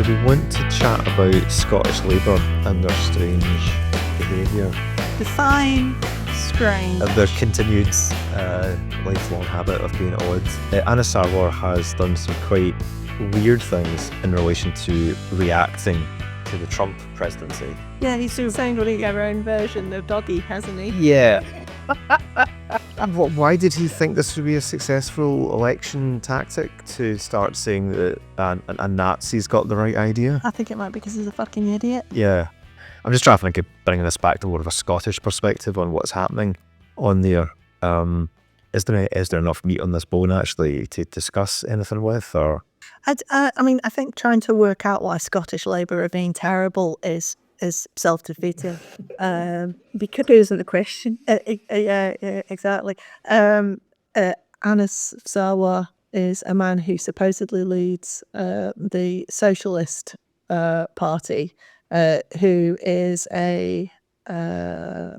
we want to chat about Scottish Labour and their strange behaviour. Define strange. Their continued lifelong habit of being odd. Anna Sarwar has done some quite weird things in relation to reacting to the Trump presidency. Yeah, he's still saying doing our own version of Doggy, hasn't he? Yeah. Why did he think this would be a successful election tactic, to start saying that a Nazi's got the right idea? I think it might be because he's a fucking idiot. Yeah. I'm just trying to think of bringing this back to more of a Scottish perspective on what's happening on there. Is there enough meat on this bone actually to discuss anything with? Or I mean, I think trying to work out why Scottish Labour are being terrible is self-defeating. Because it isn't the question. Yeah, exactly. Anas Sarwar is a man who supposedly leads the Socialist Party, who is a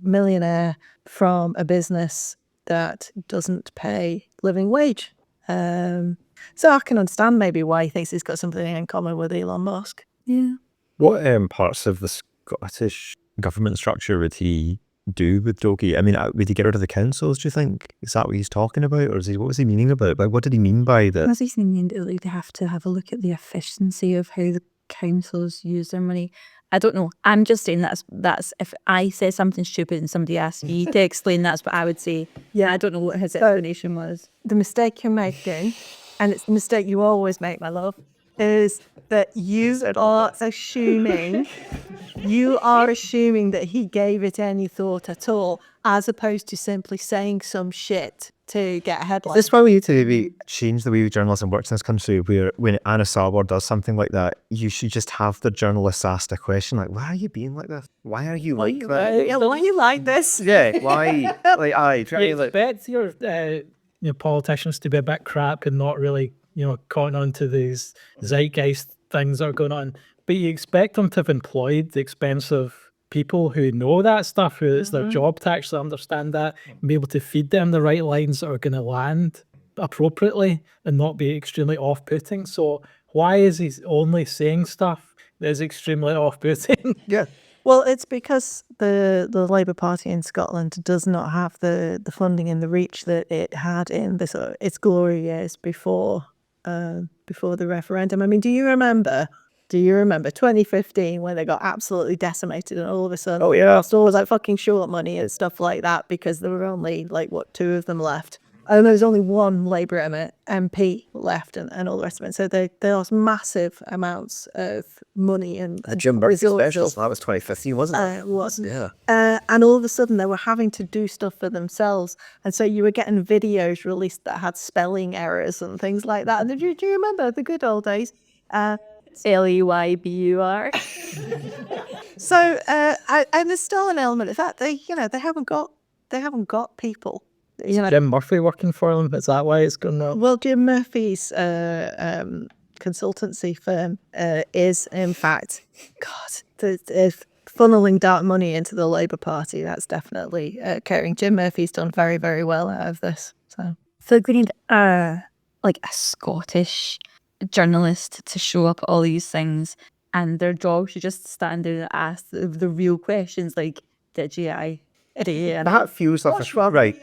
millionaire from a business that doesn't pay living wage. So I can understand maybe why he thinks he's got something in common with Elon Musk. Yeah. what parts of the Scottish government structure would he do with DOGE? I mean, would he get rid of the councils, do you think? Is that what he's talking about? Or what was he meaning about? Like, what did he mean by that? I was thinking that they have to have a look at the efficiency of how the councils use their money. I don't know. I'm just saying that's if I say something stupid and somebody asks me to explain, that's what I would say. Yeah, I don't know what his explanation was. The mistake you're making, and it's the mistake you always make, my love, is that you are assuming that he gave it any thought at all, as opposed to simply saying some shit to get a headline. This is why we need to maybe change the way journalism works in this country, where when Anna Sarwar does something like that, you should just have the journalists ask a question like, why are you being like this? Why are you like that? Why you like this? Yeah, why? Like, You expect your politicians to be a bit crap and not really, caught on to these zeitgeist things that are going on. But you expect them to have employed the expensive people who know that stuff, who it's their job to actually understand that and be able to feed them the right lines that are going to land appropriately and not be extremely off-putting. So why is he only saying stuff that is extremely off-putting? Yeah. Well, it's because the Labour Party in Scotland does not have the funding and the reach that it had in its glory years before the referendum. I mean, do you remember 2015 when they got absolutely decimated and all of a sudden Bristol was like fucking short money and stuff like that because there were only two of them left. And there was only one Labour MP left and all the rest of it. So they lost massive amounts of money and Jim Murphy resources. special, that was 2015, wasn't it? It wasn't. Yeah. And all of a sudden they were having to do stuff for themselves. And so you were getting videos released that had spelling errors and things like that. And do you remember the good old days? LEYBUR. So and there's still an element of that. They haven't got people. Jim Murphy working for them, is that why it's going on? Well, Jim Murphy's consultancy firm is, in fact, funneling dark money into the Labour Party. That's definitely occurring. Jim Murphy's done very, very well out of this. So we need a Scottish journalist to show up all these things, and their job should just stand there and ask the real questions like, did you That feels like right.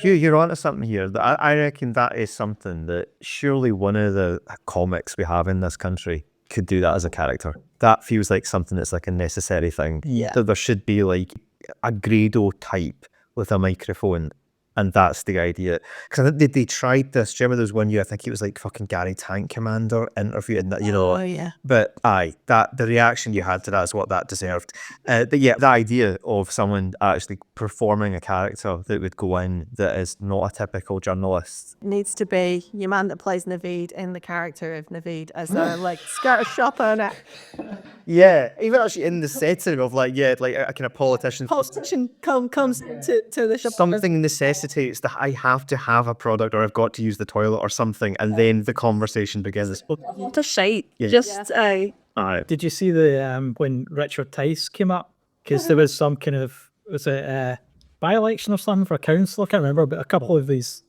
You're onto something here. I reckon that is something that surely one of the comics we have in this country could do that as a character. That feels like something that's like a necessary thing. Yeah. That there should be like a Grado type with a microphone. And that's the idea. Because I think they tried this. Do you remember there was one year, I think it was like fucking Gary Tank Commander interviewing that, Oh, yeah. But the reaction you had to that is what that deserved. But yeah, the idea of someone actually performing a character that would go in that is not a typical journalist. Needs to be your man that plays Naveed in the character of Naveed as a skirt shop owner. Yeah, even actually in the setting of like a kind of politician. Politician comes to the shop. Something necessitates that I have to have a product or I've got to use the toilet or something, and then the conversation begins. what a shite. Yeah. Just Did you see the when Richard Tice came up? Because there was some kind of, was it a by-election or something for a council? I can't remember, but a couple of these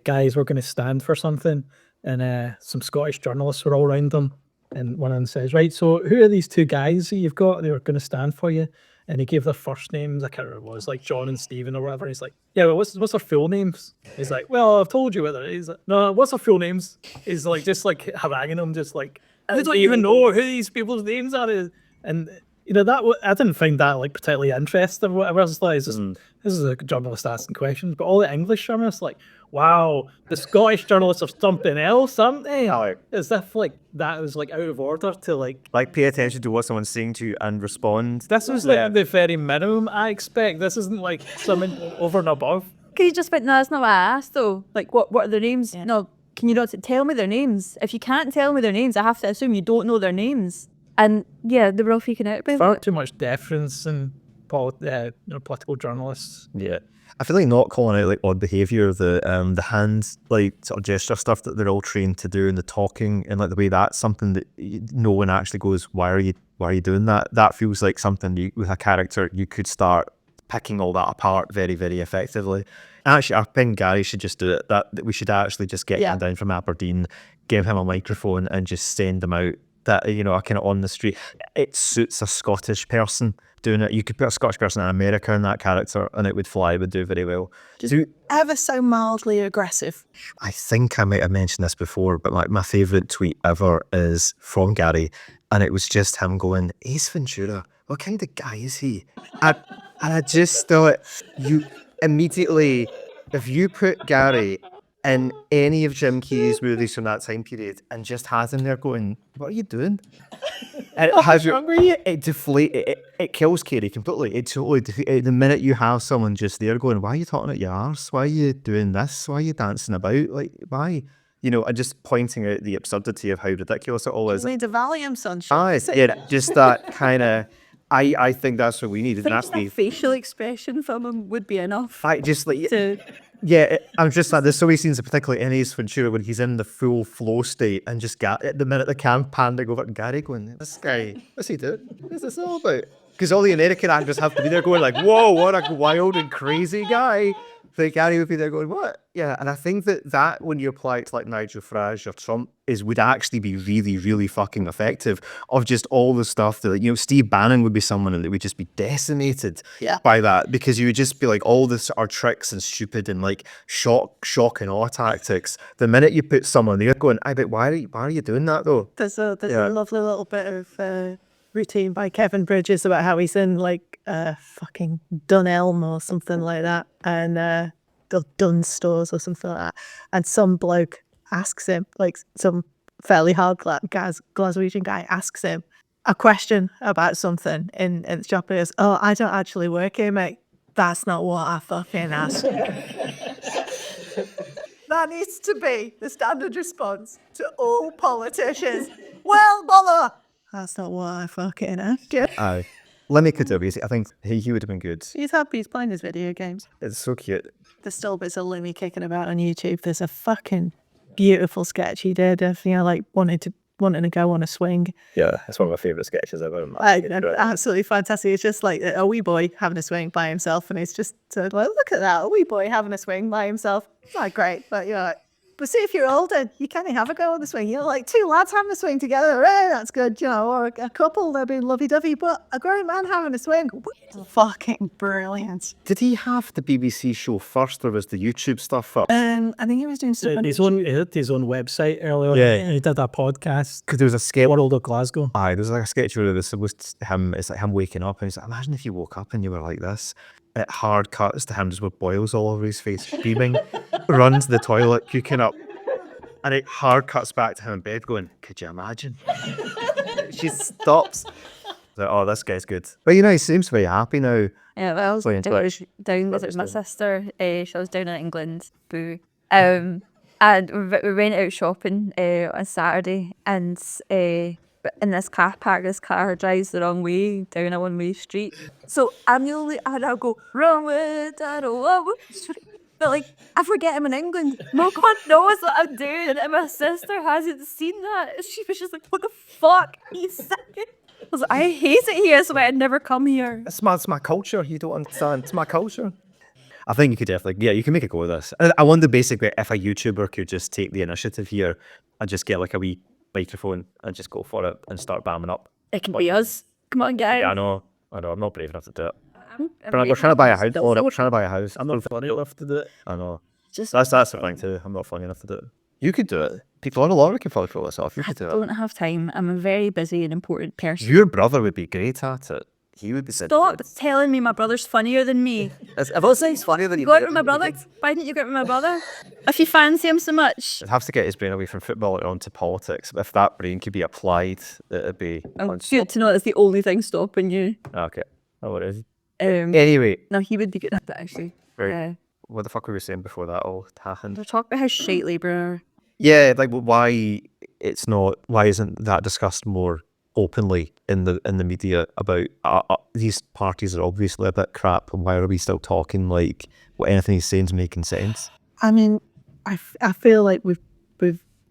guys were going to stand for something, and some Scottish journalists were all around them. and one of them says, right, so who are these two guys that you've got that are going to stand for you? And he gave their first names. I can't remember what it was, like John and Stephen or whatever. He's like, yeah, well, what's their full names? He's like, well, I've told you whether it is. No, what's their full names? He's like, just like haranguing them, just like, I don't even know who these people's names are. And you know that I didn't find that like particularly interesting or whatever. I was like, this is a journalist asking questions, but all the English journalists like, wow, the Scottish journalists have something else, aren't they? As if like that was like out of order to like pay attention to what someone's saying to you and respond. this was like the very minimum I expect. This isn't like something over and above. Can you just no, that's not what I asked though. Like what are their names? Yeah. No, can you not tell me their names? If you can't tell me their names, I have to assume you don't know their names. And yeah, they were all freaking out about it. Far too much deference in political journalists. Yeah. I feel like not calling out like odd behaviour, the hand like sort of gesture stuff that they're all trained to do, and the talking and like the way that's something that no one actually goes, why are you doing that? That feels like something with a character you could start picking all that apart very, very effectively. Actually, I think Gary should just do it. That we should actually just get him down from Aberdeen, give him a microphone, and just send him out. That, you know, kind of on the street. It suits a Scottish person doing it. You could put a Scottish person in America in that character and it would fly, it would do very well. Just ever so mildly aggressive. I think I might have mentioned this before, but like my favourite tweet ever is from Gary, and it was just him going, Ace Ventura, what kind of guy is he? And I just thought, you immediately, if you put Gary in any of Jim Key's movies from that time period and just has him there going, what are you doing? And it has it kills Carey completely. It totally the minute you have someone just there going, why are you talking at your arse? Why are you doing this? Why are you dancing about? Like, why? You know, and just pointing out the absurdity of how ridiculous it all is. You need a Valium, sunshine. Just that kind of, I think that's what we need. And that's the facial expression from him would be enough. I'm just like, there's so many scenes, particularly in Ace Ventura, when he's in the full flow state and just at the minute the cam panning over to Gary going, this guy, what's he doing? What's this all about? Because all the American actors have to be there going like, whoa, what a wild and crazy guy. Like Gary would be there going, what? Yeah, and I think that when you apply it to like Nigel Farage or Trump would actually be really, really fucking effective of just all the stuff that, you know, Steve Bannon would be someone that would just be decimated by that, because you would just be like, all this are tricks and stupid and like shock and awe tactics. The minute you put someone there going, I bet why are you doing that though? There's a lovely little bit of routine by Kevin Bridges about how he's in like fucking Dunelm or something like that, and the Dunn stores or something like that, and some bloke asks him, like some fairly hard Glaswegian guy asks him a question about something in the shop, and he goes, oh, I don't actually work here, mate. That's not what I fucking asked. That needs to be the standard response to all politicians. Well, bother! That's not what I fucking asked you. Aye. Limmy could have, I think he would have been good. He's happy he's playing his video games. It's so cute. There's still bits of Limmy kicking about on YouTube. There's a fucking beautiful sketch he did of, you know, like wanting to go on a swing. Yeah, it's one of my favourite sketches ever. Absolutely fantastic. It's just like a wee boy having a swing by himself, and it's just like, look at that, a wee boy having a swing by himself. Not great, but you know, but see, if you're older, you can't have a go on the swing. You know, like two lads having a swing together, that's good, you know, or a couple, they'll be lovey-dovey, but a grown man having a swing, fucking brilliant. Did he have the BBC show first, or was the YouTube stuff up? I think he was doing stuff. He had his own website earlier. Yeah. He did a podcast. Because there was a sketch. World of Glasgow. Aye, there's like a sketch where this was him, it's like him waking up, and he's like, imagine if you woke up and you were like this. It hard cuts to him just with boils all over his face, beaming, runs to the toilet, puking up. And it hard cuts back to him in bed going, could you imagine? She stops. Like, oh, this guy's good. But you know, he seems very happy now. Yeah, well, I was down with my sister. She was down in England. Boo. And we went out shopping on Saturday, and in this car park, this car drives the wrong way down a one-way street. So I'm the only, and I'll go, wrong way, down a one-way street. But like, I forget I'm in England. No one knows what I'm doing, and my sister hasn't seen that. She was just like, what the fuck? You sick? I was like, I hate it here, so I'd never come here. It's my culture. You don't understand. It's my culture. I think you could definitely, you can make a go of this. I wonder basically if a YouTuber could just take the initiative here and just get like a wee microphone and just go for it and start bamming up. It can be us. Come on, guys. Yeah, I know, I'm not brave enough to do it. I'm But we're trying to buy a house. We're trying to buy a house. I'm not funny enough to do it. I know. Just That's the thing too. I'm not funny enough to do it. You could do it. People on a lot can probably pull this off. You I could do it. don't have time. I'm a very busy and important person. Your brother would be great at it. He would be said. Stop telling me my brother's funnier than me. I've also he's funnier than you. Go out with my brother. Why didn't you go out with my brother? If you fancy him so much. I'd have to get his brain away from football and onto politics. But if that brain could be applied, it'd be. Good to know that's the only thing stopping you. Okay. Oh, what is? Anyway. No, he would be good at that actually. Right. What the fuck were we saying before that all happened? They're talking about how shite Labour are. Yeah, like why it's not. Why isn't that discussed more openly in the media about these parties are obviously a bit crap, and why are we still talking like what anything he's saying is making sense? I mean, I feel like we've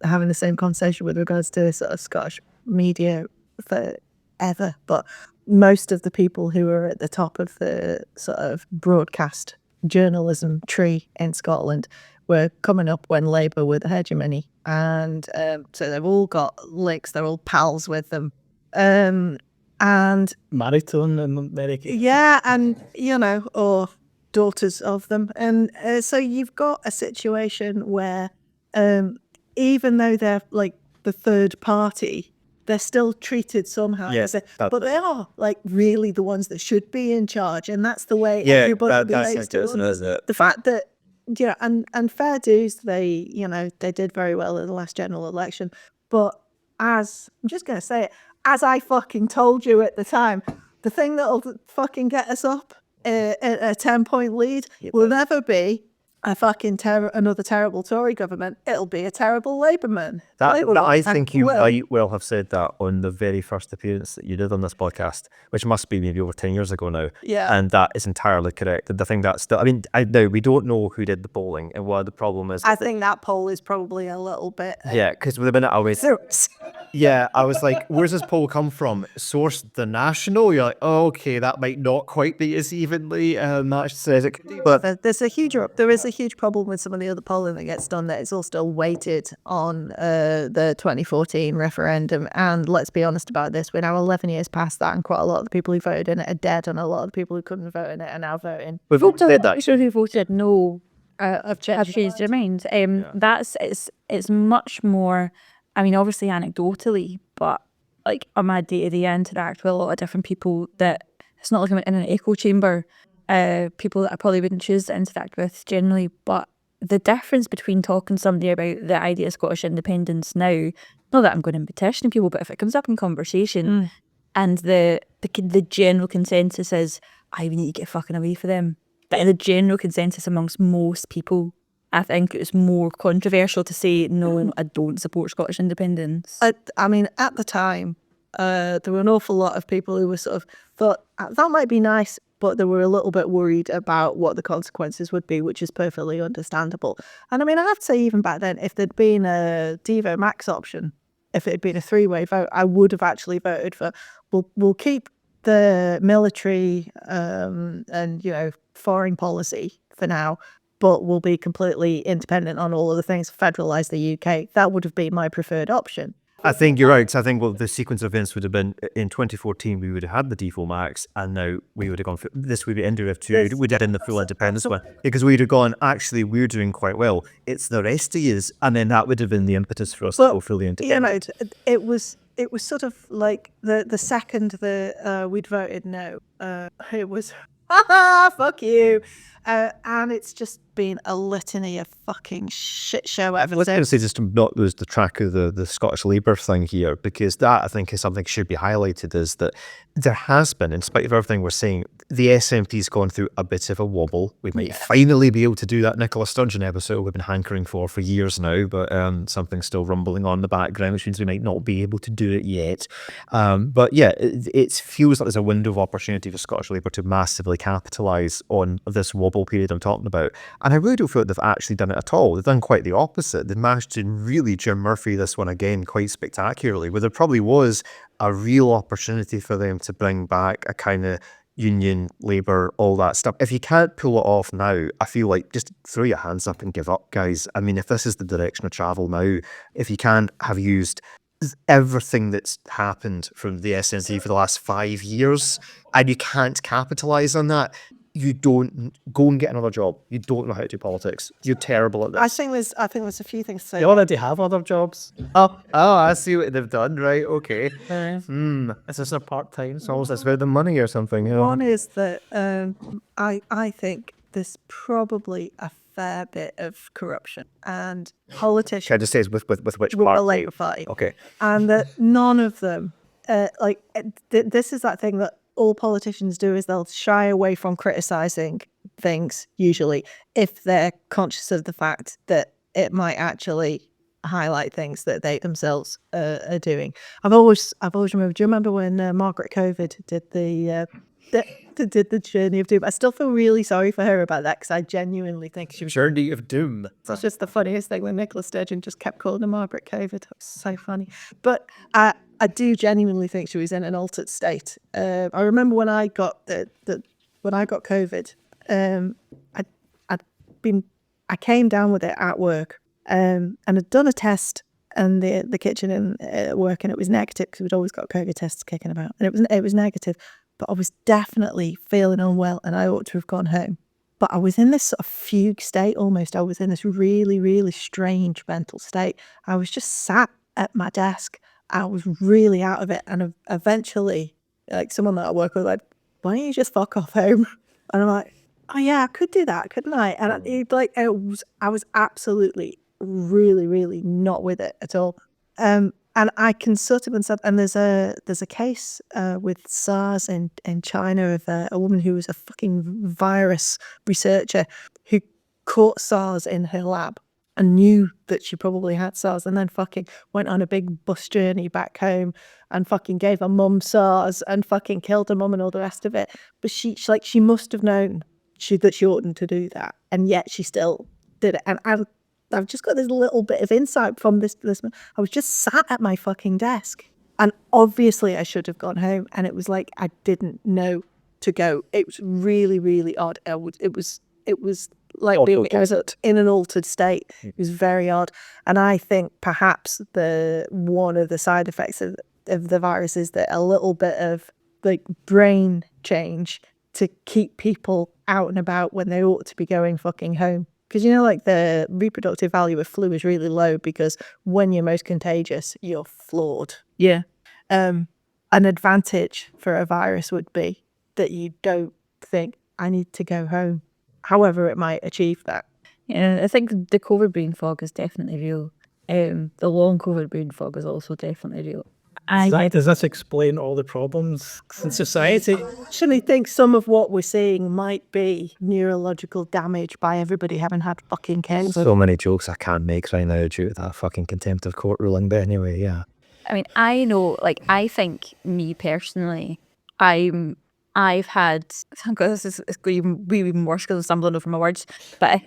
having the same conversation with regards to sort of Scottish media forever, but most of the people who are at the top of the sort of broadcast journalism tree in Scotland were coming up when Labour were the hegemony, and so they've all got links, they're all pals with them. And Maritone in America. yeah, and or daughters of them, and so you've got a situation where even though they're like the third party, they're still treated somehow. Yes, but they are like really the ones that should be in charge, and that's the way Yeah, everybody that's relates to isn't them. it, isn't it? The fact that and fair dues, they did very well in the last general election, but as I'm just gonna say it, as I fucking told you at the time, the thing that'll fucking get us up a 10-point lead will never be a fucking another terrible Tory government. It'll be a terrible Labour man. I think you will. might well have said that on the very first appearance that you did on this podcast, which must be maybe over 10 years ago now. Yeah. And that is entirely correct. The thing that's still, I mean, now we don't know who did the polling and what the problem is. I think that poll is probably a little bit. Yeah, because with a minute I was, yeah, I was like, where's this poll come from? Source The National? You're like, oh, okay, that might not quite be as evenly matched as it could be. But There is a huge problem with some of the other polling that gets done that it's all still weighted on the 2014 referendum. And let's be honest about this, we're now 11 years past that, and quite a lot of the people who voted in it are dead, and a lot of the people who couldn't vote in it are now voting. we've said that. Sure, who voted no have changed their minds. It's much more. I mean, obviously anecdotally, but like on my day-to-day, I interact with a lot of different people that it's not like I'm in an echo chamber. People that I probably wouldn't choose to interact with generally, but the difference between talking to somebody about the idea of Scottish independence now, not that I'm going and petitioning people, but if it comes up in conversation and the general consensus is, we need to get fucking away from them. But the general consensus amongst most people, I think it's more controversial to say, no, I don't support Scottish independence. I mean, at the time, there were an awful lot of people who were sort of thought that might be nice, but they were a little bit worried about what the consequences would be, which is perfectly understandable. And I mean, I have to say, even back then, if there'd been a Devo Max option, if it had been a three-way vote, I would have actually voted for, we'll keep the military and foreign policy for now, but we'll be completely independent on all of the things, federalise the UK. That would have been my preferred option. I think you're right. 'Cause I think the sequence of events would have been in 2014 we would have had the default max, and now we would have gone for this would be NDRF 2. We did in the full independence one because we'd have gone. Actually, we're doing quite well. It's the rest of yous, and then that would have been the impetus for us to go fully independent. It was sort of like the second that we'd voted no, it was fuck you, and it's just been a litany of fucking shit show ever Let's since. say just to not lose the track of the Scottish Labour thing here, because that I think is something that should be highlighted, is that there has been, in spite of everything we're saying, the SNP's gone through a bit of a wobble. We might finally be able to do that Nicola Sturgeon episode we've been hankering for years now, but something's still rumbling on in the background, which means we might not be able to do it yet. But yeah, it feels like there's a window of opportunity for Scottish Labour to massively capitalise on this wobble period I'm talking about. And I really don't feel like they've actually done it at all. They've done quite the opposite. They've managed to really Jim Murphy this one again quite spectacularly, where there probably was a real opportunity for them to bring back a kind of union, labour, all that stuff. If you can't pull it off now, I feel like just throw your hands up and give up, guys. I mean, if this is the direction of travel now, if you can't have used everything that's happened from the SNC for the last 5 years, and you can't capitalize on that, you don't go and get another job. You don't know how to do politics. You're terrible at this. I think there's a few things to say. They already have other jobs. Oh, I see what they've done. Right, okay. It's just a part-time. It's almost about the money or something. Yeah. One is that I think there's probably a fair bit of corruption, and politicians Can I just say with which will part? relate fight. Okay. And that none of them, this is that thing that all politicians do, is they'll shy away from criticizing things, usually, if they're conscious of the fact that it might actually highlight things that they themselves are doing. I've always remembered, do you remember when Margaret Covid did did the Journey of Doom? I still feel really sorry for her about that, because I genuinely think she was Journey of Doom. That's just the funniest thing when Nicola Sturgeon just kept calling her Margaret Covid. It was so funny. But I do genuinely think she was in an altered state. I remember when I got when I got COVID, I came down with it at work, and I'd done a test in the kitchen at work, and it was negative, because we'd always got COVID tests kicking about, and it was negative. But I was definitely feeling unwell, and I ought to have gone home. But I was in this sort of fugue state almost. I was in this really, really strange mental state. I was just sat at my desk. I was really out of it. And eventually, like, someone that I work with, like, why don't you just fuck off home? And I'm like, oh yeah, I could do that, couldn't I? And I was absolutely really, really not with it at all. And I can sort of understand. And there's a case with SARS in China of a woman who was a fucking virus researcher who caught SARS in her lab and knew that she probably had SARS, and then fucking went on a big bus journey back home and fucking gave her mum SARS and fucking killed her mum and all the rest of it. But she must have known that she oughtn't to do that, and yet she still did it. And I've just got this little bit of insight from this. I was just sat at my fucking desk, and obviously I should have gone home, and it was like I didn't know to go. It was really, really odd. It was like being in an altered state. It was very odd, and I think perhaps one of the side effects of the virus is that a little bit of like brain change to keep people out and about when they ought to be going fucking home. Because, like, the reproductive value of flu is really low, because when you're most contagious, you're flawed. Yeah. An advantage for a virus would be that you don't think, I need to go home, however it might achieve that. Yeah, I think the COVID brain fog is definitely real. The long COVID brain fog is also definitely real. Does this explain all the problems in society? I actually think some of what we're seeing might be neurological damage by everybody having had fucking cancer. So many jokes I can't make right now due to that fucking contempt of court ruling. But anyway, yeah. I mean, I know, like, I think me personally, I've had, oh God, this is going to be even worse because I'm stumbling over my words, but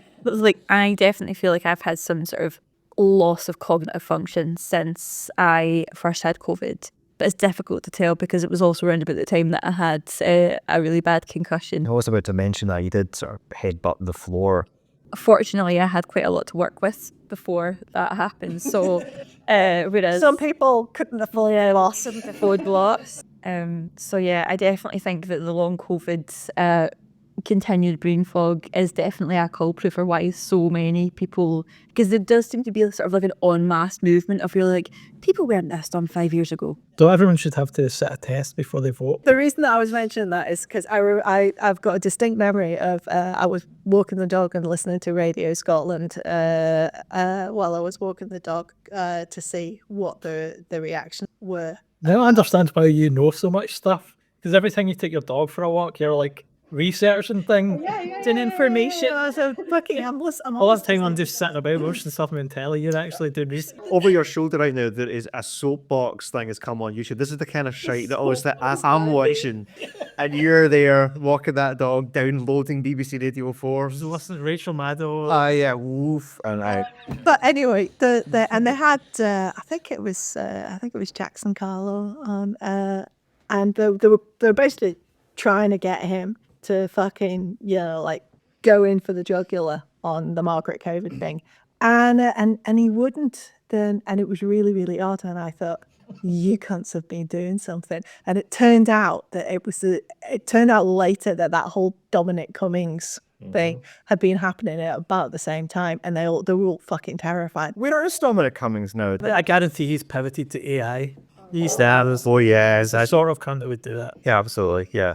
I definitely feel like I've had some sort of loss of cognitive function since I first had COVID. But it's difficult to tell because it was also around about the time that I had a really bad concussion. I was about to mention that you did sort of headbutt the floor. Fortunately, I had quite a lot to work with before that happened. So, whereas some people couldn't afford blocks. So yeah, I definitely think that the long COVID continued brain fog is definitely a culprit for why so many people, because there does seem to be sort of like an en masse movement of you're like, people weren't this done 5 years ago. So everyone should have to sit a test before they vote. The reason that I was mentioning that is because I've got a distinct memory of I was walking the dog and listening to Radio Scotland while I was walking the dog to see what the reactions were. Now I understand why you know so much stuff, because every time you take your dog for a walk, you're like researching things. It's an information. So fucking I'm All that time I'm just sitting about watching stuff on telly, you're actually doing research. Over your shoulder right now, there is a soapbox thing has come on YouTube. This is the kind of shite that always that as I'm watching, and you're there walking that dog, downloading BBC Radio 4. Just listen to Rachel Maddow. Yeah, woof, and I. But anyway, they had I think it was Jackson Carlo on, and they were basically trying to get him to fucking like go in for the jugular on the Margaret COVID thing. And he wouldn't then, and it was really, really odd. And I thought, you cunts have been doing something. And it turned out that it turned out later that whole Dominic Cummings thing had been happening at about the same time, and they were all fucking terrified. Where is Dominic Cummings now? But I guarantee he's pivoted to AI. He's Oh yeah, the sort of cunt that would do that. yeah, absolutely, yeah.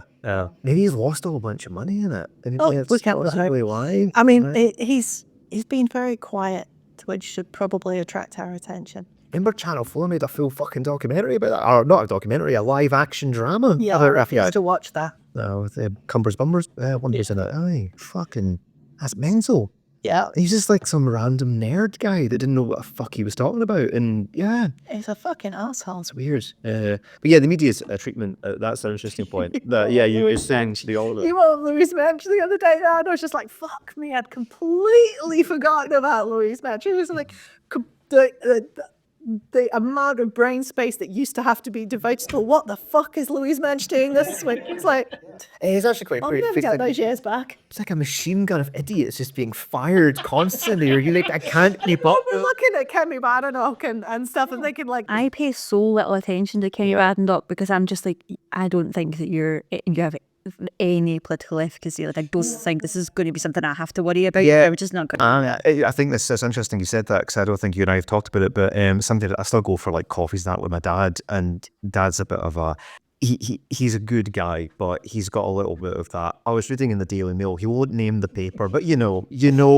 Maybe he's lost a whole bunch of money in it. And Oh, it's we can't possibly why. I mean, right? he's been very quiet, which should probably attract our attention. Remember Channel 4 made a full fucking documentary about that? Or not a documentary, a live action drama. Yeah, about I Raphael. used to watch that. With Cumbers Bumbers. Wonders in it. Aye, fucking, that's mental. Yeah, He's just like some random nerd guy that didn't know what the fuck he was talking about. And yeah, he's a fucking asshole. it's weird. But yeah, the media's treatment, that's an interesting point. That, yeah, you essentially all of it. You know what Louise Mensch the other day, and I was just like, fuck me, I'd completely forgotten about Louise Mensch. It was like the amount of brain space that used to have to be devoted to what the fuck is Louise Mensch doing this week? It's like, It's actually quite I'll pretty. never get those years back. It's like a machine gun of idiots just being fired constantly. You're like, I can't keep up. I'm looking at Kemi Badenoch and stuff and thinking like, I pay so little attention to Kenny Radendorf because I'm just like, I don't think that you have any political efficacy. Like, I don't think this is going to be something I have to worry about. Yeah. I'm just not going to. I think this is interesting you said that, because I don't think you and I have talked about it, but something that I still go for like coffees and that with my dad, and dad's a bit of a, he's a good guy, but he's got a little bit of that. I was reading in the Daily Mail, he won't name the paper, but you know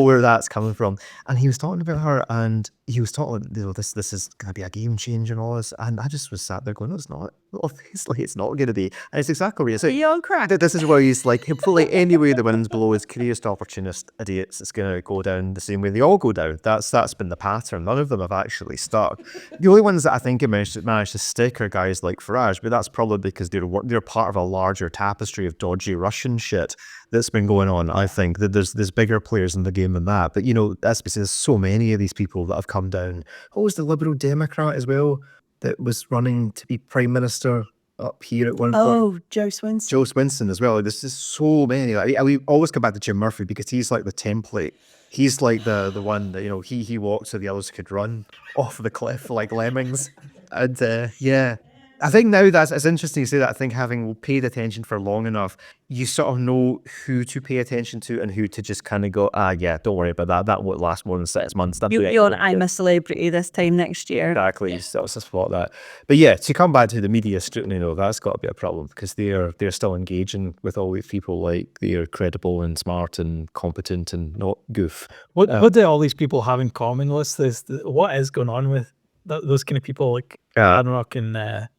where that's coming from. And he was talking about her, and he was talking, this is going to be a game change and all this, and I just was sat there going, no, it's not. Obviously, it's not going to be. And it's exactly what you're you're on crack. This is where he's like, hopefully, any way the wind's blow, his careerist opportunist idiots, it's going to go down the same way they all go down. That's been the pattern. None of them have actually stuck. The only ones that I think have managed to stick are guys like Farage, but that's probably because they're part of a larger tapestry of dodgy Russian shit that's been going on. I think that there's bigger players in the game than that. But that's because there's so many of these people that have come down. What was the Liberal Democrat as well that was running to be Prime Minister up here at one point? Oh, Joe Swinson. Joe Swinson as well. There's just so many. Like, we always come back to Jim Murphy because he's like the template. He's like the one that, he walked so the others could run off the cliff like lemmings. And yeah, I think now it's interesting you say that. I think having paid attention for long enough, you sort of know who to pay attention to and who to just kind of go, yeah, don't worry about that. That won't last more than 6 months. I'm a celebrity this time next year. Exactly, so it's just spot that. But yeah, to come back to the media scrutiny, that's got to be a problem because they're still engaging with all these people like they're credible and smart and competent and not goof. What do all these people have in common? What is going on with those kind of people like Badenoch and the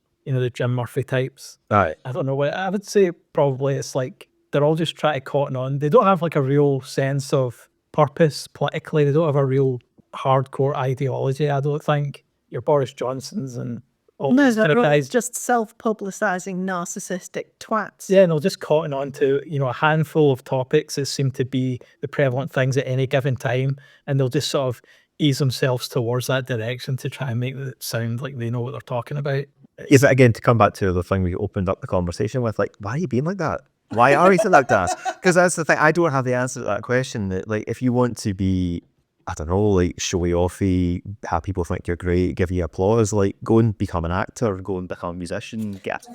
Jim Murphy types? Right. I don't know what I would say. Probably it's like they're all just trying to cotton on. They don't have like a real sense of purpose politically. They don't have a real hardcore ideology. I don't think your Boris Johnsons and all No, these kind of they're guys. just self-publicizing narcissistic twats. Yeah, and they'll just cotton on to a handful of topics that seem to be the prevalent things at any given time, and they'll just sort of ease themselves towards that direction to try and make it sound like they know what they're talking about. Is it again to come back to the thing we opened up the conversation with? Like, why are you being like that? Why are you like that? Because that's the thing. I don't have the answer to that question. That like, if you want to be, I don't know, like showy offy, have people think you're great, give you applause, like go and become an actor, go and become a musician, get.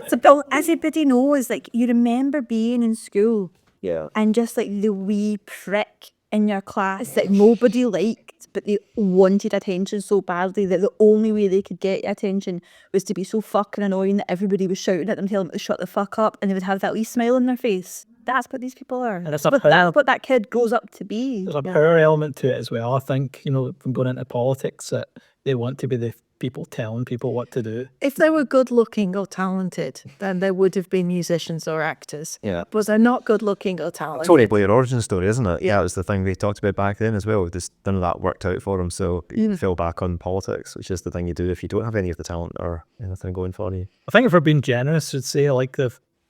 So everybody knows, like, you remember being in school Yeah. and just like the wee prick in your class that nobody liked, but they wanted attention so badly that the only way they could get attention was to be so fucking annoying that everybody was shouting at them, telling them to shut the fuck up, and they would have that wee smile on their face. That's what these people are. And it's That's what that kid grows up to be. There's a power element to it as well. I think, from going into politics, that they want to be the people telling people what to do. If they were good looking or talented, then they would have been musicians or actors. Yeah. But they're not good looking or talented. Tony Blair origin story, isn't it? Yeah, it was the thing we talked about back then as well. Just none of that worked out for him, so he fell back on politics, which is the thing you do if you don't have any of the talent or anything going for you. I think if we're being generous, I'd say like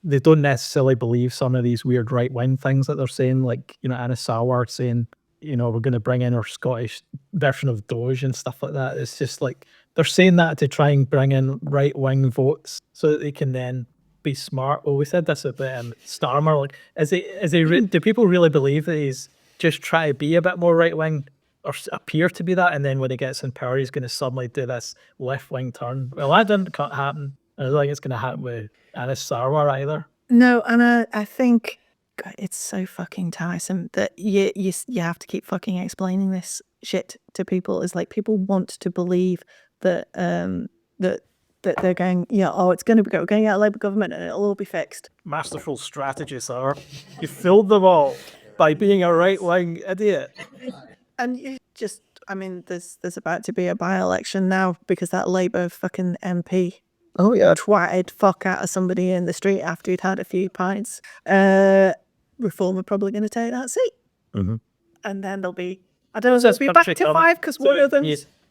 they don't necessarily believe some of these weird right-wing things that they're saying, like, Anna Sarwar saying, we're going to bring in our Scottish version of Doge and stuff like that. It's just like, they're saying that to try and bring in right-wing votes so that they can then be smart. Well, we said this about Starmer. Like, do people really believe that he's just try to be a bit more right wing or appear to be that, and then when he gets in power, he's going to suddenly do this left wing turn. Well, that didn't happen. I don't think it's going to happen with Anis Sarwar either. No, and I think God, it's so fucking tiresome that you have to keep fucking explaining this shit to people. It's like people want to believe that that they're going, it's going to go, we're going out of Labour government and it'll all be fixed. Masterful strategy, sir. You fooled them all by being a right wing idiot. And you just, I mean, there's about to be a by-election now because that Labour fucking MP twatted fuck out of somebody in the street after he'd had a few pints. Reform are probably going to take that seat. Mm-hmm. And then there'll be, I don't know, it'll be back to 5 because one of them...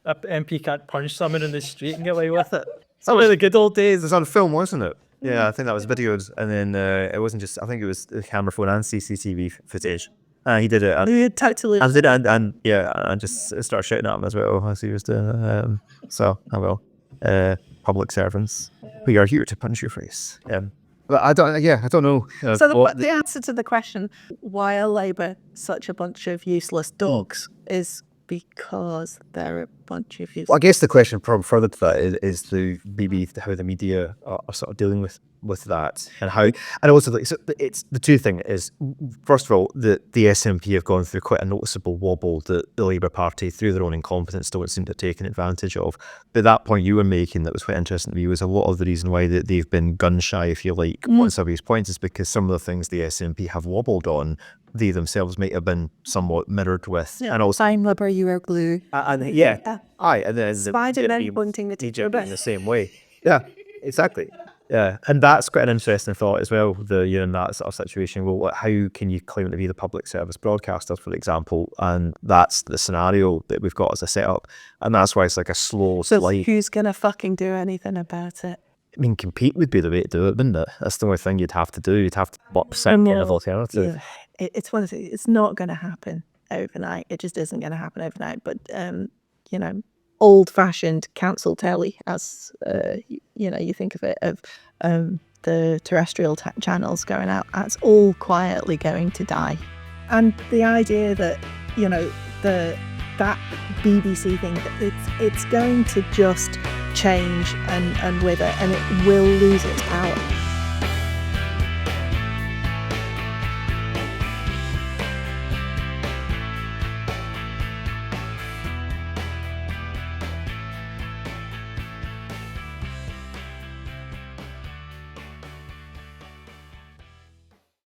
A MP can't punch someone in the street and get away with it. That was the good old days. It was on film, wasn't it? Yeah, I think that was videos. And then it wasn't just, I think it was the camera phone and CCTV footage. He did it. And, totally. and just started shouting at him as well as he was doing public servants, we are here to punch your face. But I don't know. So the answer to the question, why are Labour such a bunch of useless dogs, is because they're a bunch of useless. Well, I guess the question probably further to that is maybe how the media are sort of dealing with that, and how, and also so it's the two thing is, first of all, the SNP have gone through quite a noticeable wobble that the Labour Party, through their own incompetence, don't seem to have taken advantage of. But that point you were making that was quite interesting to me was a lot of the reason why they've been gun shy, if you like, on some of these points is because some of the things the SNP have wobbled on, they themselves might have been somewhat mirrored with. Yeah. And also, Fine rubber, you are glue. and then Spider-Man pointing the teacher in the same way. Yeah, exactly. Yeah, and that's quite an interesting thought as well. In that sort of situation, well, how can you claim to be the public service broadcaster, for example? And that's the scenario that we've got as a setup, and that's why it's like a slow slide. Who's gonna fucking do anything about it? I mean, compete would be the way to do it, wouldn't it? That's the only thing you'd have to do. You'd have to set kind of alternative. Yeah. It's one of the, it's not going to happen overnight. It just isn't going to happen overnight. But old-fashioned council telly, as you think of it, of the terrestrial channels going out, that's all quietly going to die. And the idea that that BBC thing, it's going to just change and wither, and it will lose its power.